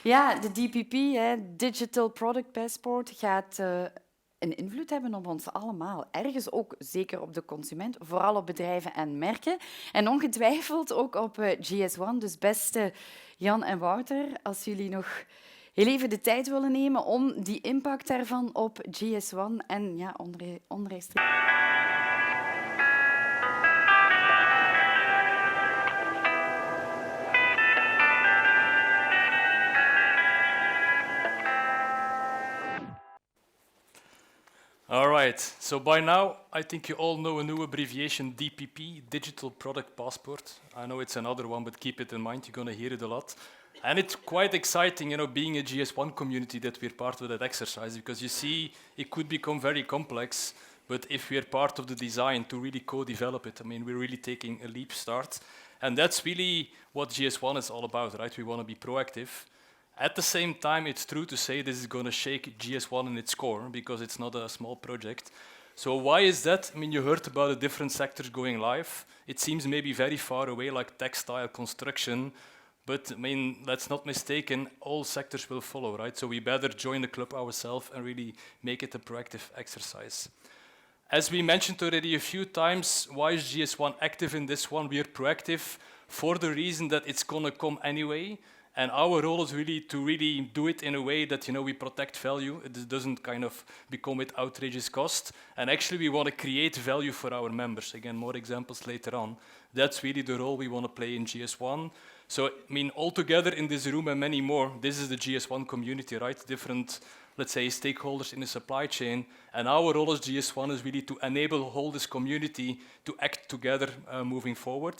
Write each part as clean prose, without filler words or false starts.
Ja, de DPP, Digital Product Passport, gaat een invloed hebben op ons allemaal. Ergens ook zeker op de consument, vooral op bedrijven en merken. En ongetwijfeld ook op GS1. Dus beste Jan en Wouter, als jullie nog heel even de tijd willen nemen om die impact daarvan op GS1 en ja, onrechtstreeks. All right, so by now, I think you all know a new abbreviation, DPP, Digital Product Passport. I know it's another one, but keep it in mind, you're going to hear it a lot. And it's quite exciting, you know, being a GS1 community that we're part of that exercise, because you see, it could become very complex, but if we're part of the design to really co-develop it, I mean, we're really taking a leap start. And that's really what GS1 is all about, right? We want to be proactive. At the same time, it's true to say this is going to shake GS1 in its core, because it's not a small project. So why is that? I mean, you heard about the different sectors going live. It seems maybe very far away, like textile, construction, but I mean, let's not mistaken, all sectors will follow, right? So we better join the club ourselves and really make it a proactive exercise. As we mentioned already a few times, why is GS1 active in this one? We are proactive for the reason that it's going to come anyway. And our role is really to really do it in a way that, you know, we protect value. It doesn't kind of become at outrageous cost. And actually, we want to create value for our members. Again, more examples later on. That's really the role we want to play in GS1. So, I mean, all together in this room and many more, this is the GS1 community, right? Different, let's say, stakeholders in the supply chain. And our role as GS1 is really to enable all this community to act together moving forward.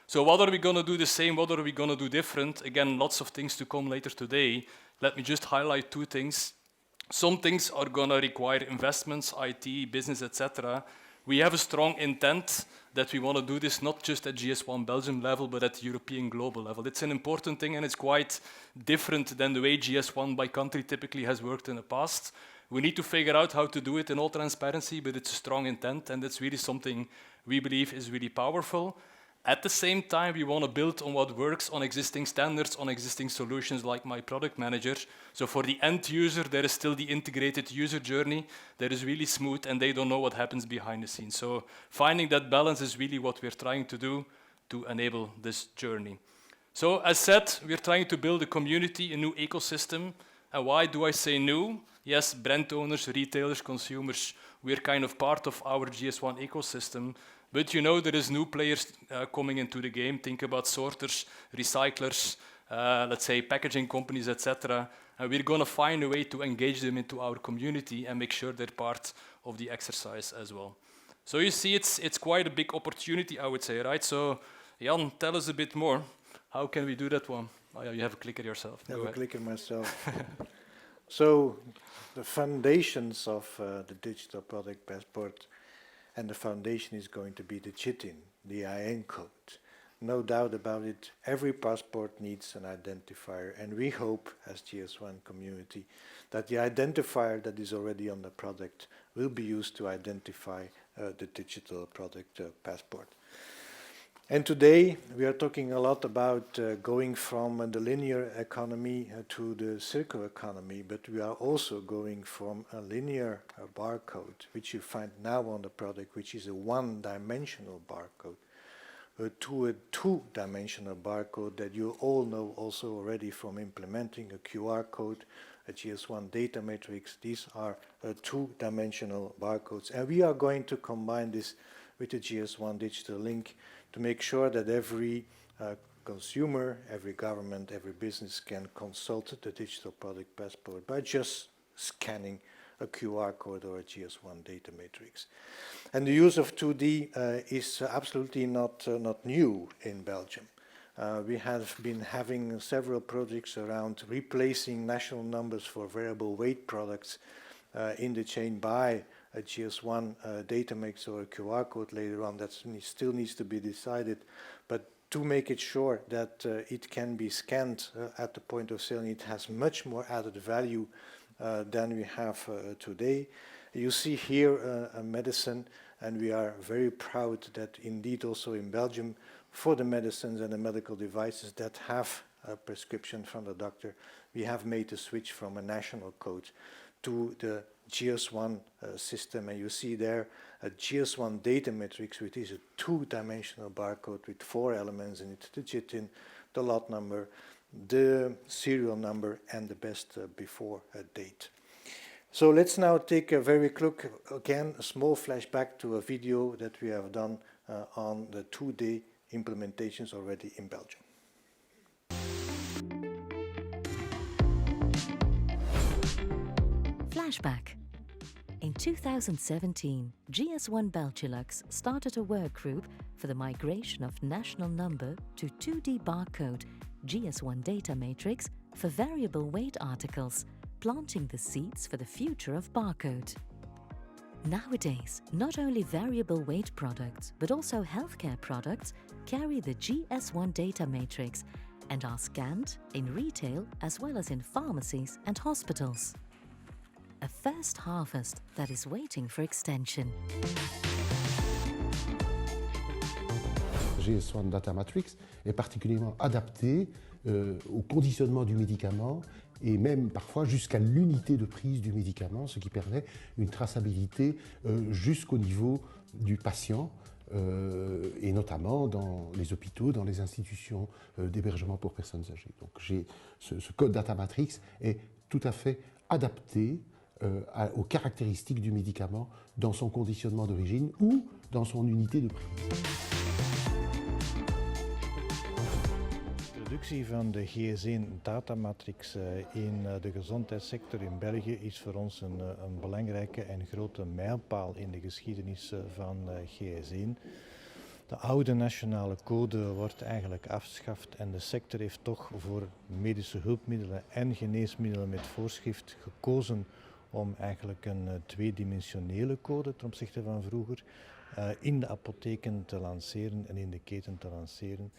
So what are we going to do the same? What are we going to do different? Again, lots of things to come later today. Let me just highlight two things. Some things are going to require investments, IT, business, etc. We have a strong intent that we want to do this not just at GS1 Belgium level, but at European global level. It's an important thing, and it's quite different than the way GS1 by country typically has worked in the past. We need to figure out how to do it in all transparency, but it's a strong intent, and it's really something we believe is really powerful. At the same time, we want to build on what works on existing standards, on existing solutions like My Product Manager. So for the end user, there is still the integrated user journey that is really smooth, and they don't know what happens behind the scenes. So finding that balance is really what we're trying to do to enable this journey. So as said, we're trying to build a community, a new ecosystem. And why do I say new? Yes, brand owners, retailers, consumers, we're kind of part of our GS1 ecosystem. But you know, there is new players coming into the game. Think about sorters, recyclers, let's say packaging companies, etc. And we're going to find a way to engage them into our community and make sure they're part of the exercise as well. So you see, it's quite a big opportunity, I would say, right? So Jan, tell us a bit more. How can we do that one? Oh, yeah, you have a clicker yourself. I have a clicker myself. So the foundations of the digital product passport, and the foundation is going to be the CHITIN, the IN code. No doubt about it, every passport needs an identifier, and we hope as GS1 community that the identifier that is already on the product will be used to identify the digital product passport. And today we are talking a lot about going from the linear economy to the circular economy, but we are also going from a linear barcode, which you find now on the product, which is a one-dimensional barcode, to a two-dimensional barcode that you all know also already from implementing a QR code, a GS1 data matrix. These are two-dimensional barcodes, and we are going to combine this with the GS1 digital link to make sure that every consumer, every government, every business can consult the digital product passport by just scanning a QR code or a GS1 data matrix. And the use of 2D is absolutely not new in Belgium. We have been having several projects around replacing national numbers for variable weight products in the chain by a GS1 data matrix or a QR code later on. That still needs to be decided, but to make it sure that it can be scanned at the point of sale, and it has much more added value than we have today. You see here a medicine, and we are very proud that indeed also in Belgium, for the medicines and the medical devices that have a prescription from the doctor, we have made a switch from a national code to the GS1 system, and you see there a GS1 data matrix, which is a two-dimensional barcode with 4 elements in it: the JITIN, the lot number, the serial number, and the best before date. So let's now take a very quick look, again, a small flashback to a video that we have done on the 2-day implementations already in Belgium. Flashback. In 2017, GS1 Belgilux started a work group for the migration of national number to 2D barcode GS1 data matrix for variable weight articles, planting the seeds for the future of barcode. Nowadays, not only variable weight products, but also healthcare products carry the GS1 data matrix and are scanned in retail as well as in pharmacies and hospitals. A first harvest that is waiting for extension. GS1 Data Matrix est particulièrement adapté au conditionnement du médicament et même parfois jusqu'à l'unité de prise du médicament, ce qui permet une traçabilité jusqu'au niveau du patient et notamment dans les hôpitaux, dans les institutions d'hébergement pour personnes âgées. Donc ce code Data Matrix est tout à fait adapté aux caractéristiques du médicament dans son conditionnement d'origine ou dans son unité de prise. De introductie van de GS1 datamatrix in de gezondheidssector in België is voor ons een belangrijke en grote mijlpaal in de geschiedenis van GS1. De oude nationale code wordt eigenlijk afgeschaft en de sector heeft toch voor medische hulpmiddelen en geneesmiddelen met voorschrift gekozen om eigenlijk een tweedimensionele code ten opzichte van vroeger in de apotheken te lanceren en in de keten te lanceren.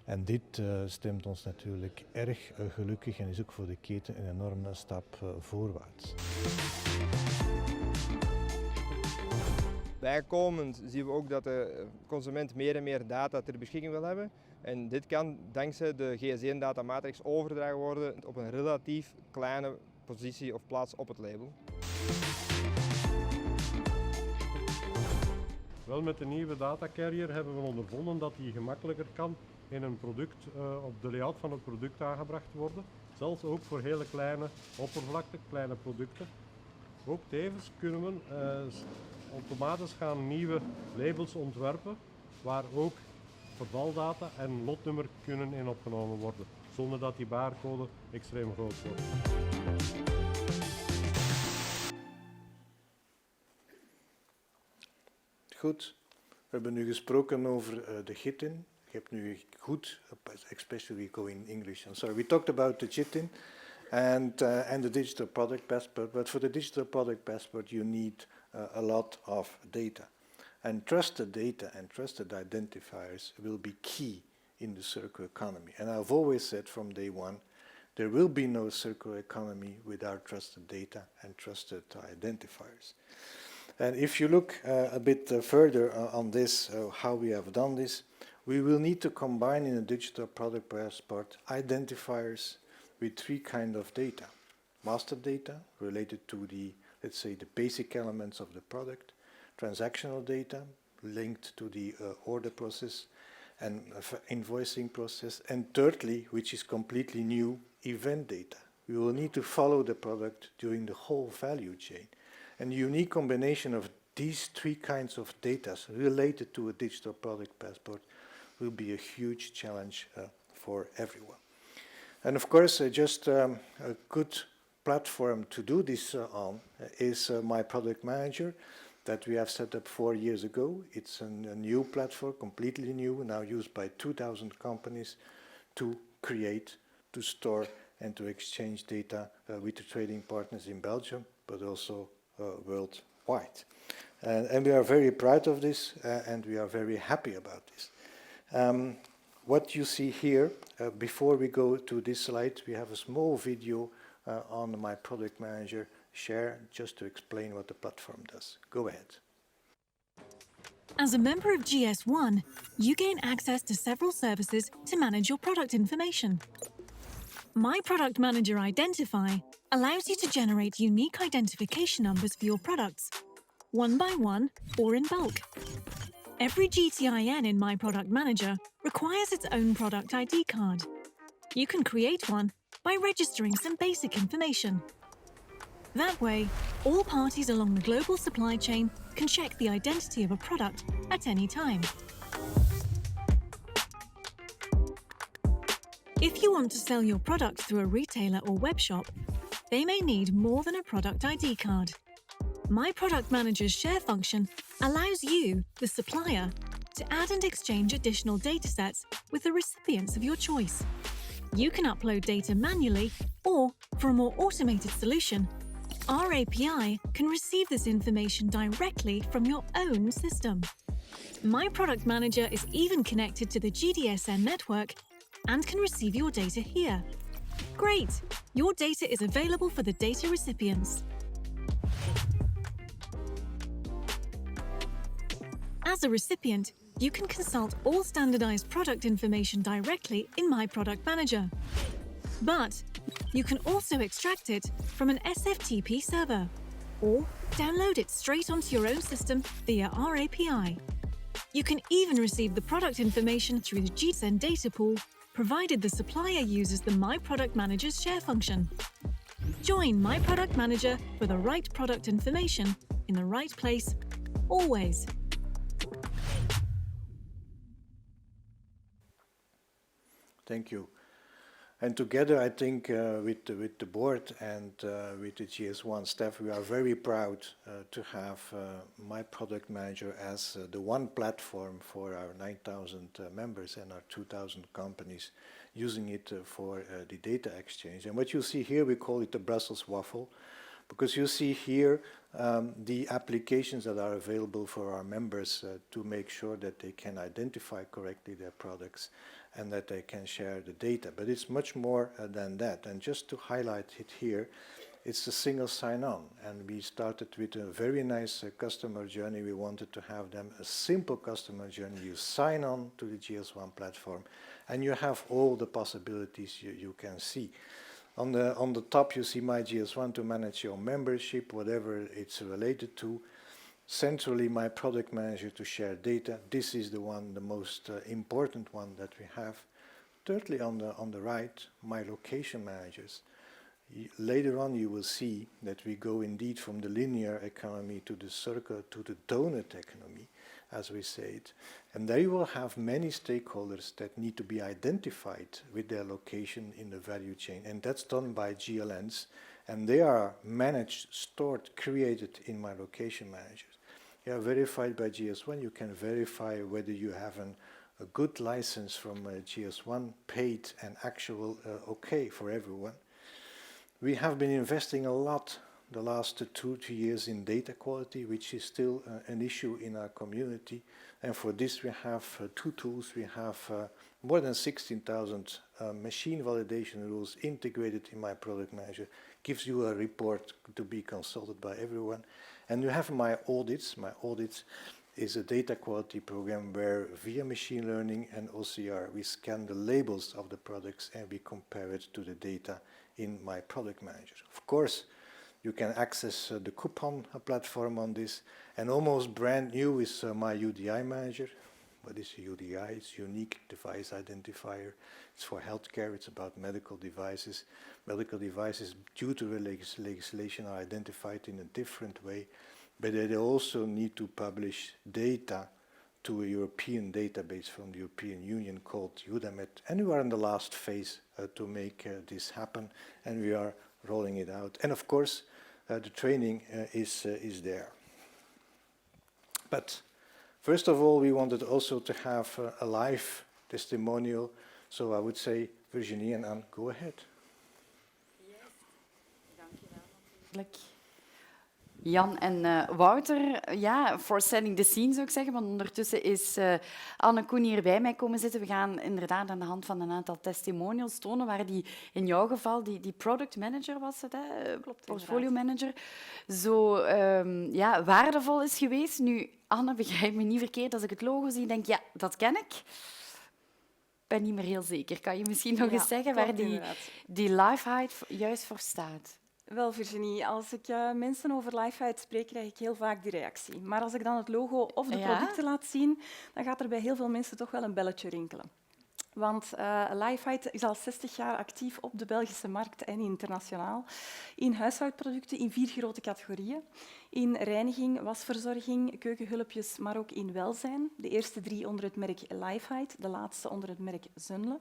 En dit stemt ons natuurlijk erg gelukkig en is ook voor de keten een enorme stap voorwaarts. Bijkomend zien we ook dat de consument meer en meer data ter beschikking wil hebben. En dit kan dankzij de GS1 datamatrix overgedragen worden op een relatief kleine positie of plaats op het label. Wel, met de nieuwe datacarrier hebben we ondervonden dat die gemakkelijker kan in een product, op de layout van het product aangebracht worden. Zelfs ook voor hele kleine oppervlakte, kleine producten. Ook tevens kunnen we automatisch gaan nieuwe labels ontwerpen waar ook vervaldata en lotnummer kunnen in opgenomen worden, zonder dat die barcode extreem groot wordt. Goed, we hebben nu gesproken over de JITIN. Ik heb nu goed, especially go in English. I'm sorry. We talked about the JITIN and the digital product passport. But for the digital product passport, you need a lot of data, and trusted data and trusted identifiers will be key in the circular economy. And I've always said from day one, there will be no circular economy without trusted data and trusted identifiers. And if you look a bit further on this, how we have done this, we will need to combine in a digital product passport identifiers with 3 kinds of data. Master data related to the, let's say, the basic elements of the product, transactional data linked to the order process and invoicing process, and thirdly, which is completely new, event data. We will need to follow the product during the whole value chain. And the unique combination of these 3 kinds of data related to a digital product passport will be a huge challenge for everyone. And of course, just a good platform to do this on is My Product Manager that we have set up 4 years ago. It's a new platform, completely new, now used by 2,000 companies to create, to store, and to exchange data with the trading partners in Belgium, but also worldwide. And we are very proud of this, and we are very happy about this. What you see here, before we go to this slide, we have a small video on My Product Manager share just to explain what the platform does. Go ahead. As a member of GS1, you gain access to several services to manage your product information. My Product Manager Identify allows you to generate unique identification numbers for your products, one by one or in bulk. Every GTIN in My Product Manager requires its own product ID card. You can create one by registering some basic information. That way, all parties along the global supply chain can check the identity of a product at any time. If you want to sell your product through a retailer or web shop, they may need more than a product ID card. My Product Manager's share function allows you, the supplier, to add and exchange additional datasets with the recipients of your choice. You can upload data manually, or, for a more automated solution, our API can receive this information directly from your own system. My Product Manager is even connected to the GDSN network and can receive your data here. Great! Your data is available for the data recipients. As a recipient, you can consult all standardized product information directly in My Product Manager. But you can also extract it from an SFTP server or download it straight onto your own system via our API. You can even receive the product information through the GSN data pool, provided the supplier uses the My Product Manager's share function. Join My Product Manager for the right product information in the right place, always. Thank you. And together, I think, with the board and with the GS1 staff, we are very proud to have My Product Manager as the one platform for our 9,000 members and our 2,000 companies using it for the data exchange. And what you see here, we call it the Brussels waffle, because you see here the applications that are available for our members to make sure that they can identify correctly their products and that they can share the data. But it's much more than that. And just to highlight it here, it's a single sign-on. And we started with a very nice customer journey. We wanted to have them a simple customer journey. You sign on to the GS1 platform, and you have all the possibilities you can see. On the top, you see My GS1 to manage your membership, whatever it's related to. Centrally, My Product Manager to share data. This is the one, the most important one that we have. Thirdly, on the right, My Location Managers. Later on, you will see that we go indeed from the linear economy to the circle to the donut economy, as we say it. And there you will have many stakeholders that need to be identified with their location in the value chain. And that's done by GLNs. And they are managed, stored, created in My Location Managers. You are verified by GS1. You can verify whether you have a good license from GS1, paid and actual okay for everyone. We have been investing a lot the last 2 years in data quality, which is still an issue in our community. And for this, we have 2 tools. We have more than 16,000 machine validation rules integrated in My Product Manager. Gives you a report to be consulted by everyone. And you have My Audits. My Audits is a data quality program where via machine learning and OCR, we scan the labels of the products and we compare it to the data in My Product Manager. Of course, you can access the coupon platform on this. And almost brand new is My UDI Manager. What is a UDI? It's Unique Device Identifier. It's for healthcare. It's about medical devices. Medical devices, due to legislation, are identified in a different way, but they also need to publish data to a European database from the European Union called UDAMET. And we are in the last phase to make this happen, and we are rolling it out. And of course, the training is there. But first of all, we wanted also to have a live testimonial. So I would say, Virginie and Anne, go ahead. Yes, dankjewel. Jan en Wouter, ja, for setting the scene zou ik zeggen, want ondertussen is Anne Coen hier bij mij komen zitten. We gaan inderdaad aan de hand van een aantal testimonials tonen waar die, in jouw geval, die product manager was het, hè? Klopt, portfolio manager, zo ja, waardevol is geweest. Nu, Anne, begrijp me niet verkeerd, als ik het logo zie, denk ik, ja, dat ken ik. ben niet meer heel zeker. Kan je misschien nog Ja, eens zeggen klopt waar inderdaad. die Liefheit juist voor staat? Wel, Virginie, als ik mensen over Liefheit spreek, krijg ik heel vaak die reactie. Maar als ik dan het logo of de Ja? producten laat zien, dan gaat er bij heel veel mensen toch wel een belletje rinkelen. Want Liefheit is al 60 jaar actief op de Belgische markt en internationaal in huishoudproducten in 4 grote categorieën. In reiniging, wasverzorging, keukenhulpjes, maar ook in welzijn. De eerste 3 onder het merk Liefheit, de laatste onder het merk Zunle.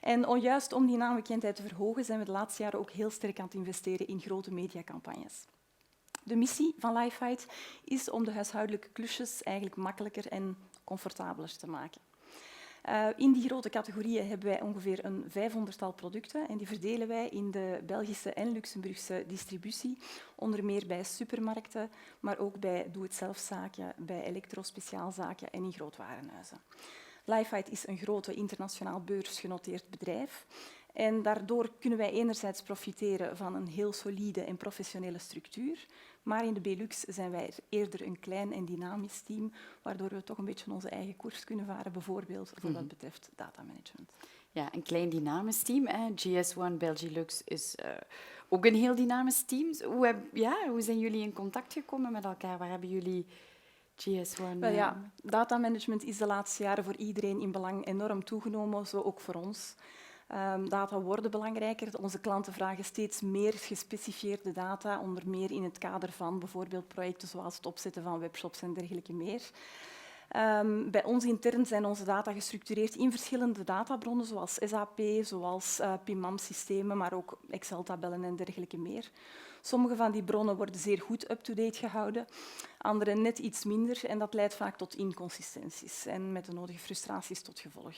En juist om die naambekendheid te verhogen zijn we de laatste jaren ook heel sterk aan het investeren in grote mediacampagnes. De missie van Liefheit is om de huishoudelijke klusjes eigenlijk makkelijker en comfortabeler te maken. In die grote categorieën hebben wij ongeveer een 500-tal producten en die verdelen wij in de Belgische en Luxemburgse distributie, onder meer bij supermarkten, maar ook bij doe-het-zelfzaken, bij elektrospeciaalzaken en in grootwarenhuizen. Liefheit is een grote internationaal beursgenoteerd bedrijf en daardoor kunnen wij enerzijds profiteren van een heel solide en professionele structuur, maar in de Belux zijn wij eerder een klein en dynamisch team, waardoor we toch een beetje onze eigen koers kunnen varen, bijvoorbeeld voor wat betreft datamanagement. Ja, een klein dynamisch team. Hè. GS1 Belgilux is ook een heel dynamisch team. Hoe zijn jullie in contact gekomen met elkaar? Waar hebben jullie GS1... Wel ja, datamanagement is de laatste jaren voor iedereen in belang enorm toegenomen, zo ook voor ons. Data worden belangrijker. Onze klanten vragen steeds meer gespecifieerde data, onder meer in het kader van bijvoorbeeld projecten zoals het opzetten van webshops en dergelijke meer. Bij ons intern zijn onze data gestructureerd in verschillende databronnen, zoals SAP, zoals PIMAM-systemen, maar ook Excel-tabellen en dergelijke meer. Sommige van die bronnen worden zeer goed up-to-date gehouden, andere net iets minder en dat leidt vaak tot inconsistenties en met de nodige frustraties tot gevolg.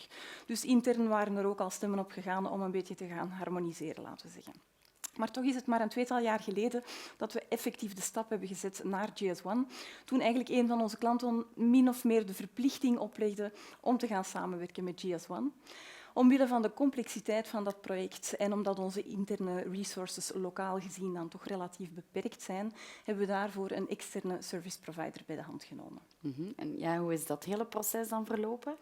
Dus intern waren er ook al stemmen op gegaan om een beetje te gaan harmoniseren, laten we zeggen. Maar toch is het maar een 2-tal jaar geleden dat we effectief de stap hebben gezet naar GS1, toen eigenlijk een van onze klanten min of meer de verplichting oplegde om te gaan samenwerken met GS1. Omwille van de complexiteit van dat project en omdat onze interne resources lokaal gezien dan toch relatief beperkt zijn, hebben we daarvoor een externe service provider bij de hand genomen. En ja, hoe is dat hele proces dan verlopen?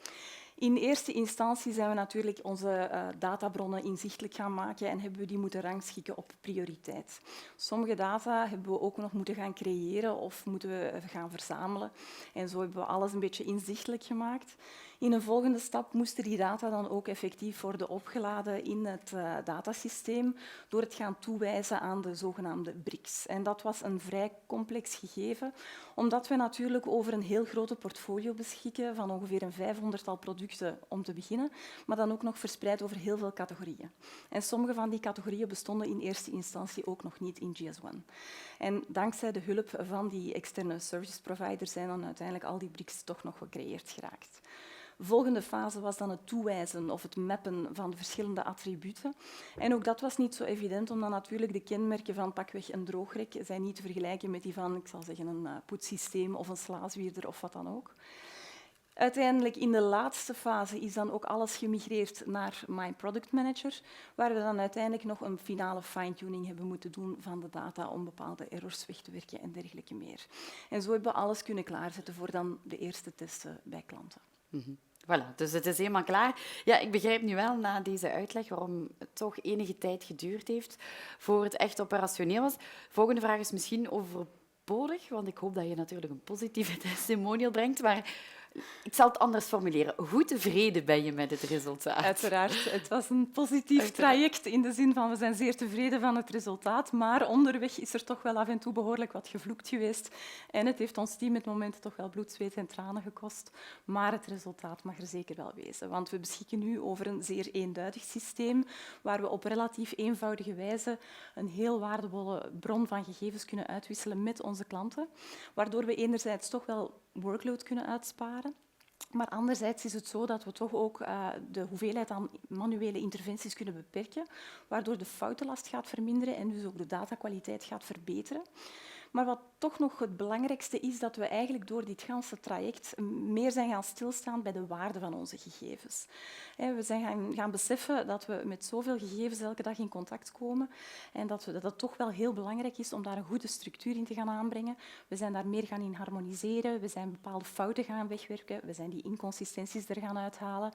In eerste instantie zijn we natuurlijk onze databronnen inzichtelijk gaan maken en hebben we die moeten rangschikken op prioriteit. Sommige data hebben we ook nog moeten gaan creëren of moeten we gaan verzamelen. En zo hebben we alles een beetje inzichtelijk gemaakt. In een volgende stap moesten die data dan ook effectief worden opgeladen in het datasysteem door het gaan toewijzen aan de zogenaamde BRICS. En dat was een vrij complex gegeven, omdat we natuurlijk over een heel grote portfolio beschikken van ongeveer een 500-tal producten om te beginnen, maar dan ook nog verspreid over heel veel categorieën. En sommige van die categorieën bestonden in eerste instantie ook nog niet in GS1. En dankzij de hulp van die externe service provider zijn dan uiteindelijk al die BRICS toch nog gecreëerd geraakt. De volgende fase was dan het toewijzen of het mappen van de verschillende attributen. En ook dat was niet zo evident, omdat natuurlijk de kenmerken van pakweg een droogrek zijn niet te vergelijken met die van, ik zal zeggen, een poetssysteem of een slaaswierder of wat dan ook. Uiteindelijk in de laatste fase is dan ook alles gemigreerd naar My Product Manager, waar we dan uiteindelijk nog een finale fine-tuning hebben moeten doen van de data om bepaalde errors weg te werken en dergelijke meer. En zo hebben we alles kunnen klaarzetten voor dan de eerste testen bij klanten. Voilà, dus het is helemaal klaar. Ja, ik begrijp nu wel na deze uitleg waarom het toch enige tijd geduurd heeft voor het echt operationeel was. Volgende vraag is misschien overbodig, want ik hoop dat je natuurlijk een positieve testimonial brengt, maar ik zal het anders formuleren. Hoe tevreden ben je met het resultaat? Uiteraard. Het was een positief traject in de zin van we zijn zeer tevreden van het resultaat, maar onderweg is er toch wel af en toe behoorlijk wat gevloekt geweest. En het heeft ons team met momenten toch wel bloed, zweet en tranen gekost. Maar het resultaat mag er zeker wel wezen, want we beschikken nu over een zeer eenduidig systeem waar we op relatief eenvoudige wijze een heel waardevolle bron van gegevens kunnen uitwisselen met onze klanten, waardoor we enerzijds toch wel workload kunnen uitsparen. Maar anderzijds is het zo dat we toch ook de hoeveelheid aan manuele interventies kunnen beperken, waardoor de foutenlast gaat verminderen en dus ook de datakwaliteit gaat verbeteren. Maar wat toch nog het belangrijkste is, dat we eigenlijk door dit ganse traject meer zijn gaan stilstaan bij de waarde van onze gegevens. We zijn gaan beseffen dat we met zoveel gegevens elke dag in contact komen en dat het toch wel heel belangrijk is om daar een goede structuur in te gaan aanbrengen. We zijn daar meer gaan in harmoniseren, we zijn bepaalde fouten gaan wegwerken, we zijn die inconsistenties er gaan uithalen.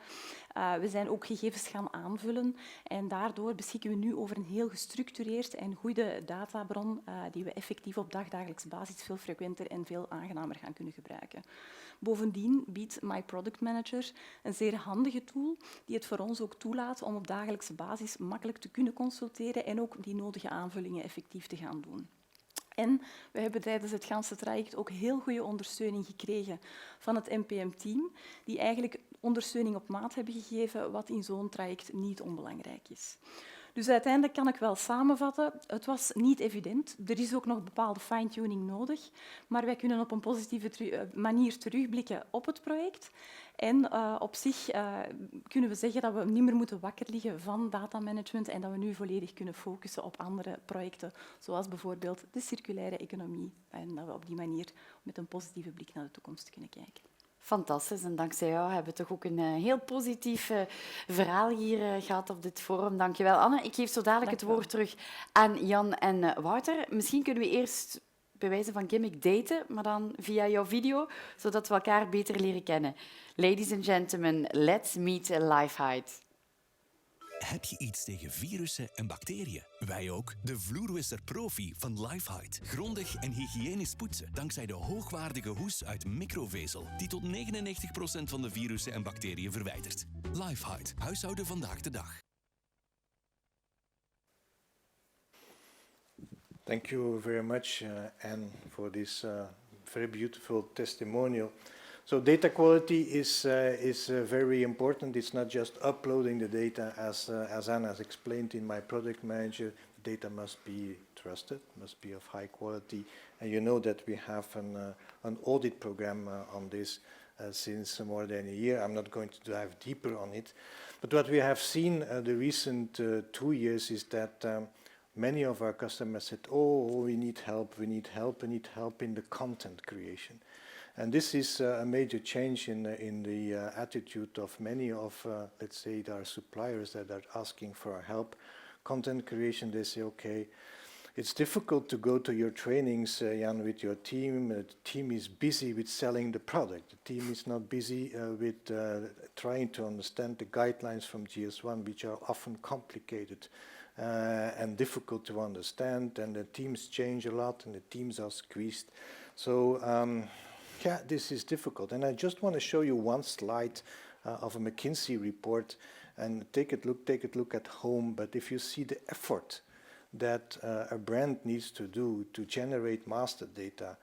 We zijn ook gegevens gaan aanvullen en daardoor beschikken we nu over een heel gestructureerd en goede databron die we effectief op dagdagelijkse basis veel frequenter en veel aangenamer gaan kunnen gebruiken. Bovendien biedt My Product Manager een zeer handige tool die het voor ons ook toelaat om op dagelijkse basis makkelijk te kunnen consulteren en ook die nodige aanvullingen effectief te gaan doen. En we hebben tijdens het ganse traject ook heel goede ondersteuning gekregen van het NPM-team, die eigenlijk ondersteuning op maat hebben gegeven, wat in zo'n traject niet onbelangrijk is. Dus uiteindelijk kan ik wel samenvatten, het was niet evident. Er is ook nog bepaalde fine-tuning nodig, maar wij kunnen op een positieve manier terugblikken op het project. En op zich kunnen we zeggen dat we niet meer moeten wakker liggen van datamanagement en dat we nu volledig kunnen focussen op andere projecten, zoals bijvoorbeeld de circulaire economie. En dat we op die manier met een positieve blik naar de toekomst kunnen kijken. Fantastisch. En dankzij jou hebben we toch ook een heel positief verhaal hier gehad op dit forum. Dank je wel, Anne. Ik geef zo dadelijk het woord terug aan Jan en Wouter. Misschien kunnen we eerst bij wijze van gimmick daten, maar dan via jouw video, zodat we elkaar beter leren kennen. Ladies and gentlemen, let's meet Liefheit. Heb je iets tegen virussen en bacteriën? Wij ook. De vloerwisser Profi van Liefheit. Grondig en hygiënisch poetsen dankzij de hoogwaardige hoes uit microvezel die tot 99% van de virussen en bacteriën verwijdert. Liefheit. Huishouden vandaag de dag. Thank you very much, Anne, for this very beautiful testimonial. So data quality is very important. It's not just uploading the data, as Anne has explained in My Product Manager. The data must be trusted, must be of high quality. And you know that we have an audit program on this since more than a year. I'm not going to dive deeper on it. But what we have seen the recent 2 years is that many of our customers said, oh, we need help, we need help, we need help in the content creation. And this is a major change in the attitude of many of, let's say, our suppliers that are asking for our help. Content creation, they say, okay, it's difficult to go to your trainings, Jan, with your team. The team is busy with selling the product. The team is not busy with trying to understand the guidelines from GS1, which are often complicated and difficult to understand. And the teams change a lot, and the teams are squeezed. So, yeah, this is difficult. And I just want to show you one slide of a McKinsey report, and take a look at home. But if you see the effort that a brand needs to do to generate master data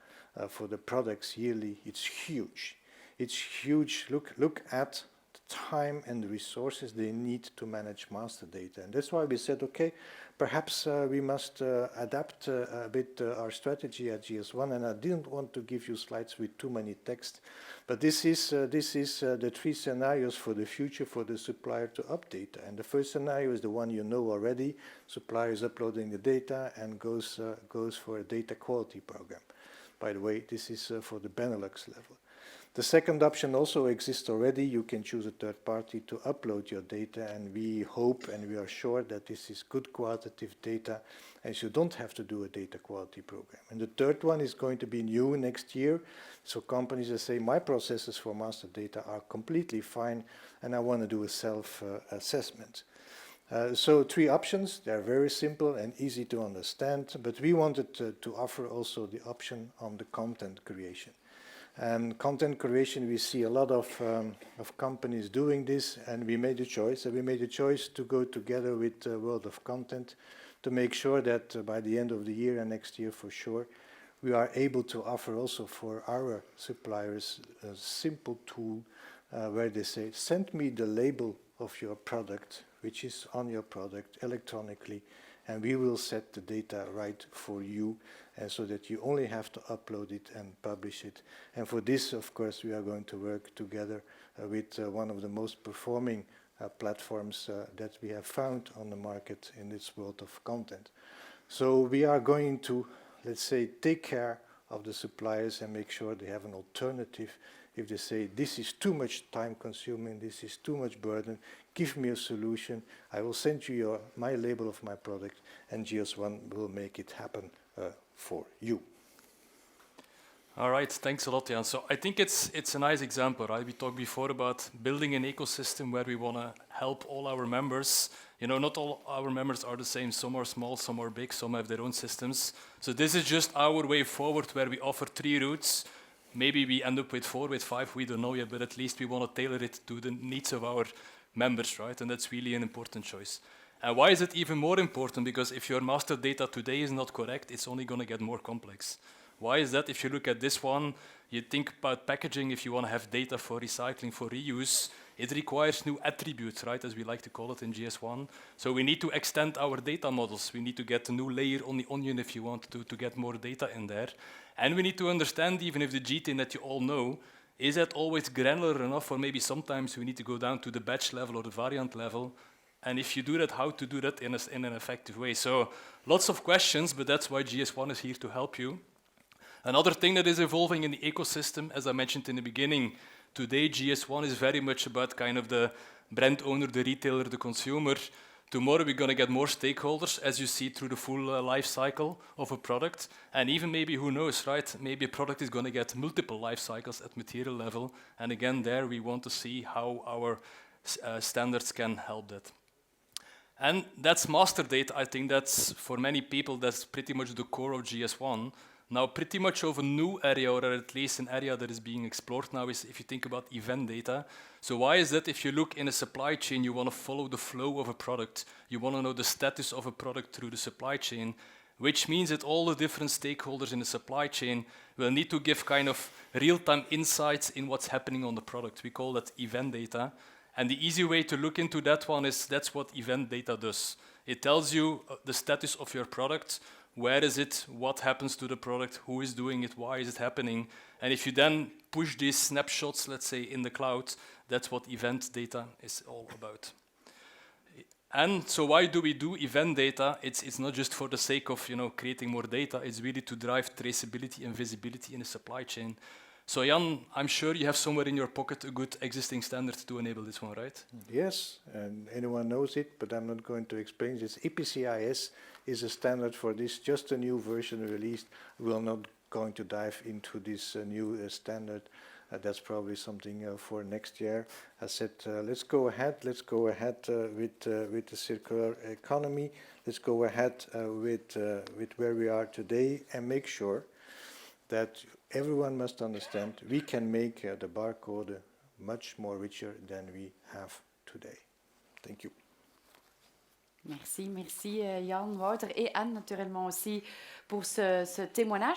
for the products yearly, it's huge. It's huge. Look at the time and the resources they need to manage master data. And that's why we said, okay, perhaps we must adapt a bit our strategy at GS1. And I didn't want to give you slides with too many text, but this is the 3 scenarios for the future for the supplier to update. And the first scenario is the one you know already. Supplier is uploading the data and goes for a data quality program. By the way, this is for the Benelux level. The second option also exists already. You can choose a third party to upload your data, and we hope and we are sure that this is good qualitative data, and you don't have to do a data quality program. And the third one is going to be new next year. So companies that say, my processes for master data are completely fine, and I want to do a self-assessment. So 3 options. They're very simple and easy to understand, but we wanted to offer also the option on the content creation. And content creation, we see a lot of companies doing this, and we made a choice. And we made a choice to go together with World of Content to make sure that by the end of the year and next year for sure, we are able to offer also for our suppliers a simple tool where they say, send me the label of your product, which is on your product electronically, and we will set the data right for you, and so that you only have to upload it and publish it. And for this, of course, we are going to work together with one of the most performing platforms that we have found on the market in this world of content. So we are going to let's say, take care of the suppliers and make sure they have an alternative. If they say, this is too much time consuming, this is too much burden, give me a solution, I will send you my label of my product, and GS1 will make it happen for you. All right, thanks a lot, Jan. So I think it's a nice example, right? We talked before about building an ecosystem where we want to help all our members. You know, not all our members are the same. Some are small, some are big, some have their own systems. So this is just our way forward where we offer 3 routes. Maybe we end up with 4, with 5, we don't know yet, but at least we want to tailor it to the needs of our members, right? And that's really an important choice. And why is it even more important? Because if your master data today is not correct, it's only going to get more complex. Why is that? If you look at this one, you think about packaging, if you want to have data for recycling, for reuse, it requires new attributes, right, as we like to call it in GS1. So we need to extend our data models. We need to get a new layer on the onion if you want to get more data in there. And we need to understand, even if the GTN that you all know, is that always granular enough, or maybe sometimes we need to go down to the batch level or the variant level. And if you do that, how to do that in an effective way. So lots of questions, but that's why GS1 is here to help you. Another thing that is evolving in the ecosystem, as I mentioned in the beginning, today GS1 is very much about kind of the brand owner, the retailer, the consumer. Tomorrow we're going to get more stakeholders, as you see through the full life cycle of a product. And even maybe, who knows, right? Maybe a product is going to get multiple life cycles at material level. And again, there we want to see how our standards can help that. And that's master data. I think that's, for many people, that's pretty much the core of GS1. Now, pretty much of a new area, or at least an area that is being explored now, is if you think about event data. So why is that? If you look in a supply chain, you want to follow the flow of a product. You want to know the status of a product through the supply chain, which means that all the different stakeholders in the supply chain will need to give kind of real-time insights in what's happening on the product. We call that event data. And the easy way to look into that one is that's what event data does. It tells you the status of your product. Where is it? What happens to the product? Who is doing it? Why is it happening? And if you then push these snapshots, let's say, in the cloud, that's what event data is all about. And so why do we do event data? It's not just for the sake of creating more data. It's really to drive traceability and visibility in the supply chain. So Jan, I'm sure you have somewhere in your pocket a good existing standard to enable this one, right? Yes, and anyone knows it, but I'm not going to explain this. EPCIS is a standard for this, just a new version released. We're not going to dive into this new standard. That's probably something for next year. I said, let's go ahead with the circular economy. Let's go ahead with where we are today and make sure that everyone must understand we can make the barcode much more richer than we have today. Thank you. Merci Jan, Wouter et Anne naturellement aussi pour ce témoignage.